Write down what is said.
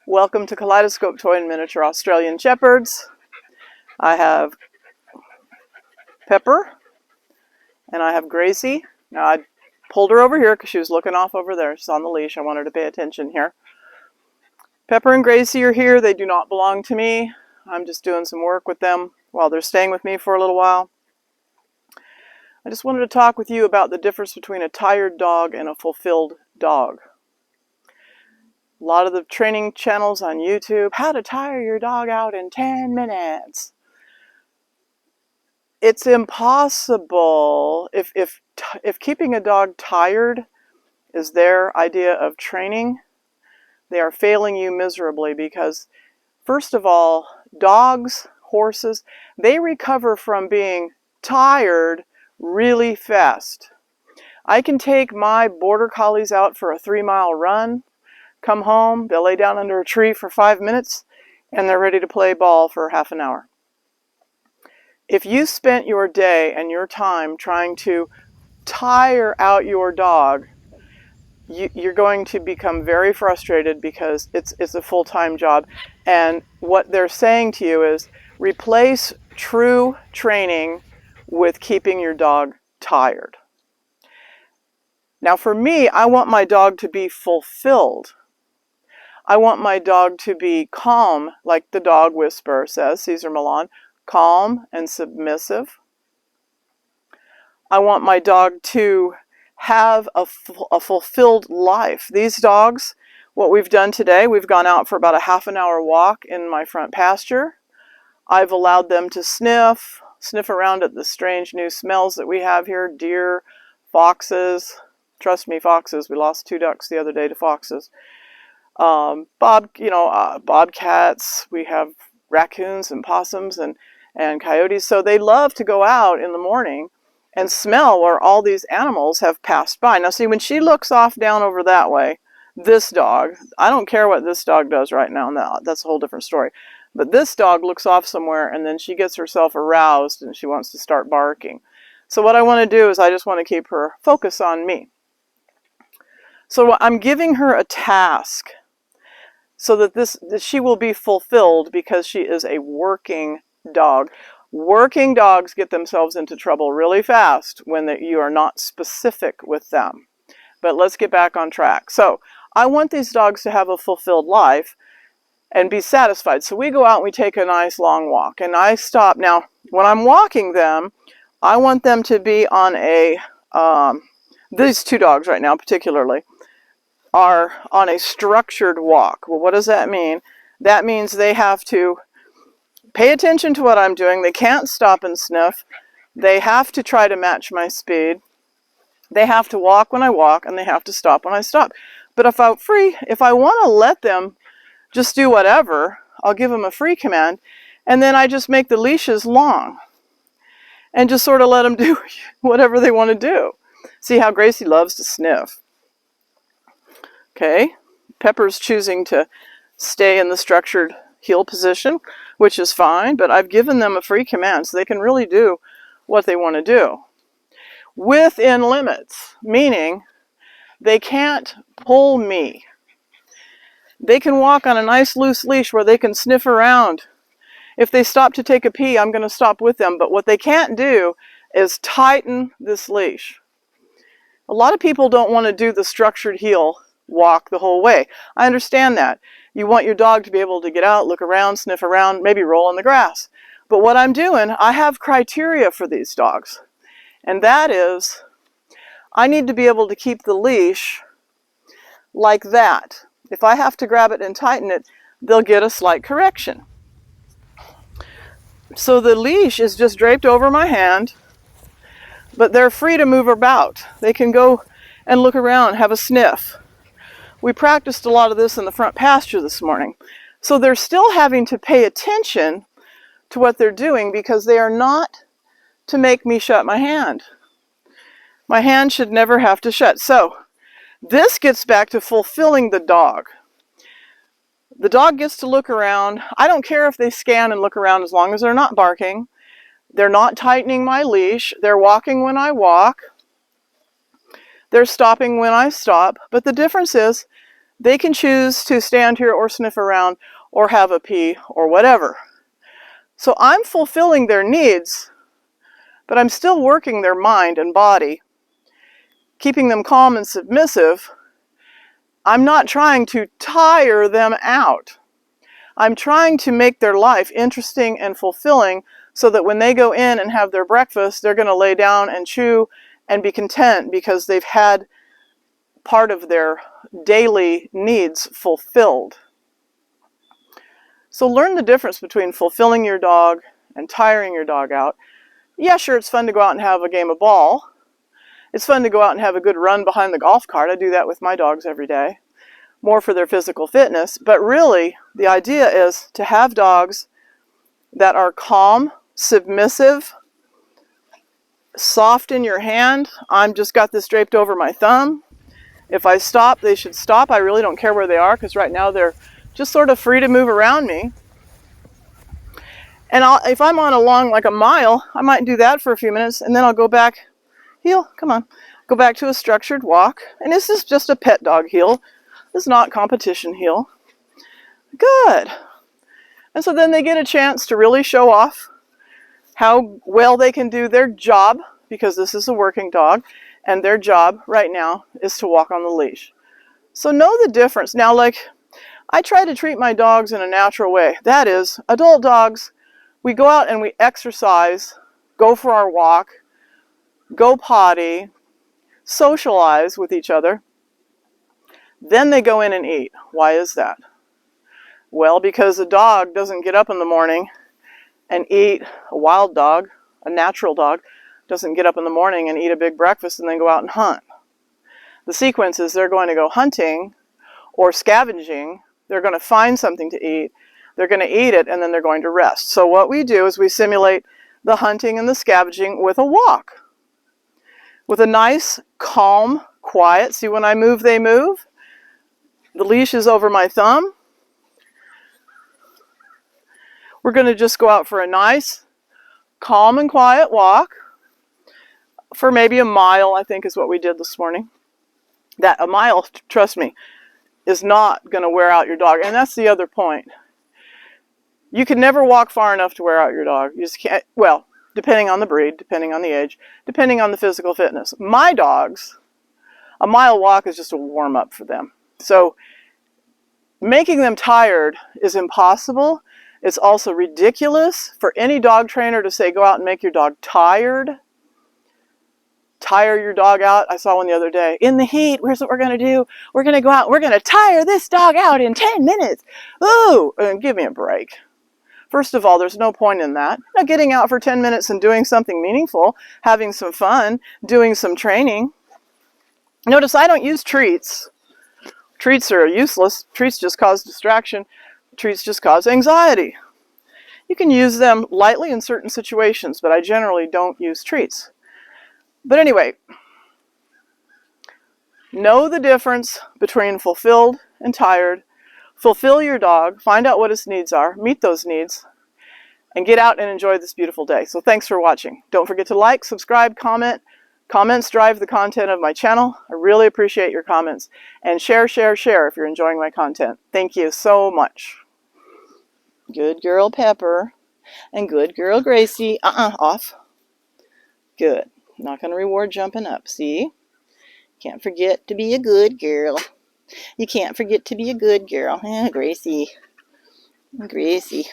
Welcome to Kaleidoscope Toy and Miniature Australian Shepherds. I have Pepper and I have Gracie. Now I pulled her over here because she was looking off over there. She's on the leash. I want her to pay attention here. Pepper and Gracie are here. They do not belong to me. I'm just doing some work with them while they're staying with me for a little while. I just wanted to talk with you about the difference between a tired dog and a fulfilled dog. A lot of the training channels on YouTube, how to tire your dog out in 10 minutes. It's impossible. If keeping a dog tired is their idea of training, they are failing you miserably because, first of all, dogs, horses, they recover from being tired really fast. I can take my border collies out for a 3-mile run, come home, they'll lay down under a tree for 5 minutes, and they're ready to play ball for half an hour. If you spent your day and your time trying to tire out your dog, you're going to become very frustrated because it's a full-time job. And what they're saying to you is, replace true training with keeping your dog tired. Now for me, I want my dog to be fulfilled. I want my dog to be calm, like the dog whisperer says, Cesar Millan, calm and submissive. I want my dog to have a fulfilled life. These dogs, what we've done today, we've gone out for about a half-an-hour walk in my front pasture. I've allowed them to sniff around at the strange new smells that we have here, deer, foxes. Trust me, foxes. We lost 2 ducks the other day to foxes. Bobcats. We have raccoons and possums and coyotes. So they love to go out in the morning and smell where all these animals have passed by. Now see, when she looks off down over that way, this dog, I don't care what this dog does right now, that's a whole different story. But this dog looks off somewhere and then she gets herself aroused and she wants to start barking. So what I want to do is I just want to keep her focus on me. So I'm giving her a task so that she will be fulfilled because she is a working dog. Working dogs get themselves into trouble really fast when you are not specific with them. But let's get back on track. So I want these dogs to have a fulfilled life and be satisfied. So we go out and we take a nice long walk and I stop. Now, when I'm walking them, I want them to be on these 2 dogs right now particularly, are on a structured walk. Well, what does that mean? That means they have to pay attention to what I'm doing. They can't stop and sniff. They have to try to match my speed. They have to walk when I walk, and they have to stop when I stop. But if I want to let them just do whatever, I'll give them a free command, and then I just make the leashes long and just sort of let them do whatever they want to do. See how Gracie loves to sniff. Okay, Pepper's choosing to stay in the structured heel position, which is fine, but I've given them a free command so they can really do what they want to do. Within limits, meaning they can't pull me. They can walk on a nice loose leash where they can sniff around. If they stop to take a pee, I'm going to stop with them, but what they can't do is tighten this leash. A lot of people don't want to do the structured heel walk the whole way. I understand that. You want your dog to be able to get out, look around, sniff around, maybe roll in the grass. But what I'm doing, I have criteria for these dogs. And that is, I need to be able to keep the leash like that. If I have to grab it and tighten it, they'll get a slight correction. So the leash is just draped over my hand, but they're free to move about. They can go and look around, have a sniff. We practiced a lot of this in the front pasture this morning. So they're still having to pay attention to what they're doing because they are not to make me shut my hand. My hand should never have to shut. So this gets back to fulfilling the dog. The dog gets to look around. I don't care if they scan and look around as long as they're not barking. They're not tightening my leash. They're walking when I walk. They're stopping when I stop. But the difference is They can choose to stand here or sniff around or have a pee or whatever. So I'm fulfilling their needs, but I'm still working their mind and body, keeping them calm and submissive. I'm not trying to tire them out. I'm trying to make their life interesting and fulfilling so that when they go in and have their breakfast, they're going to lay down and chew and be content because they've had part of their daily needs fulfilled. So learn the difference between fulfilling your dog and tiring your dog out. Yeah, sure, it's fun to go out and have a game of ball. It's fun to go out and have a good run behind the golf cart. I do that with my dogs every day, more for their physical fitness. But really, the idea is to have dogs that are calm, submissive, soft in your hand. I'm just got this draped over my thumb. If I stop, they should stop. I really don't care where they are because right now they're just sort of free to move around me. And if I'm on a long, like a mile, I might do that for a few minutes and then I'll go back, heel, come on, go back to a structured walk. And this is just a pet dog heel. This is not competition heel. Good. And so then they get a chance to really show off how well they can do their job, because this is a working dog, and their job right now is to walk on the leash. So know the difference. Now, like, I try to treat my dogs in a natural way. That is, adult dogs, we go out and we exercise, go for our walk, go potty, socialize with each other. Then they go in and eat. Why is that? Well, because a dog doesn't get up in the morning and eat, a wild dog, a natural dog, doesn't get up in the morning and eat a big breakfast and then go out and hunt. The sequence is they're going to go hunting or scavenging. They're going to find something to eat. They're going to eat it, and then they're going to rest. So what we do is we simulate the hunting and the scavenging with a walk. With a nice, calm, quiet. See, when I move, they move. The leash is over my thumb. We're going to just go out for a nice, calm and quiet walk for maybe a mile, I think is what we did this morning. That a mile, trust me, is not going to wear out your dog. And that's the other point. You can never walk far enough to wear out your dog. You just can't, well, depending on the breed, depending on the age, depending on the physical fitness. My dogs, a mile walk is just a warm-up for them. So making them tired is impossible. It's also ridiculous for any dog trainer to say, go out and make your dog tired. Tire your dog out. I saw one the other day. In the heat, here's what we're going to do. We're going to go out, we're going to tire this dog out in 10 minutes. Ooh, give me a break. First of all, there's no point in that. Now, getting out for 10 minutes and doing something meaningful, having some fun, doing some training. Notice I don't use treats. Treats are useless. Treats just cause distraction. Treats just cause anxiety. You can use them lightly in certain situations, but I generally don't use treats. But anyway, know the difference between fulfilled and tired. Fulfill your dog, find out what his needs are, meet those needs, and get out and enjoy this beautiful day. So thanks for watching. Don't forget to like, subscribe, comment. Comments drive the content of my channel. I really appreciate your comments. And share, share, share if you're enjoying my content. Thank you so much. Good girl, Pepper. And good girl, Gracie. Off. Good. Not going to reward jumping up, see? Can't forget to be a good girl. You can't forget to be a good girl. Gracie. Gracie.